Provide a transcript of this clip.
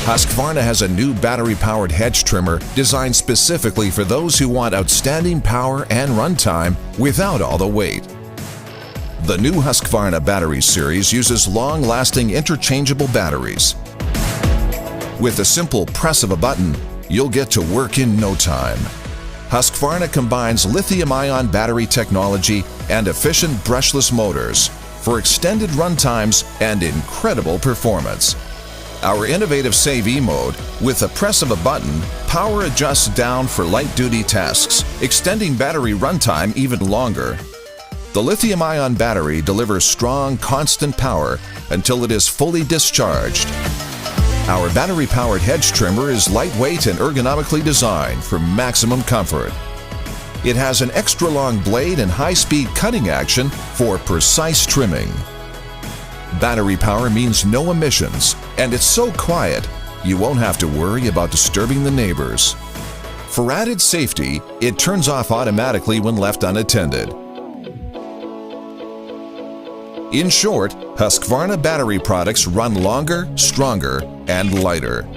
HUSQVARNA has a new battery-powered hedge trimmer designed specifically for those who want outstanding power and runtime without all the weight. The new HUSQVARNA battery series uses long-lasting interchangeable batteries. With the simple press of a button, you'll get to work in no time. HUSQVARNA combines lithium-ion battery technology and efficient brushless motors for extended runtimes and incredible performance. Our innovative Save E mode, with the press of a button, power adjusts down for light-duty tasks, extending battery runtime even longer. The lithium-ion battery delivers strong, constant power until it is fully discharged. Our battery-powered hedge trimmer is lightweight and ergonomically designed for maximum comfort. It has an extra-long blade and high-speed cutting action for precise trimming. Battery power means no emissions, and it's so quiet, you won't have to worry about disturbing the neighbors. For added safety, it turns off automatically when left unattended. In short, HUSQVARNA battery products run longer, stronger, and lighter.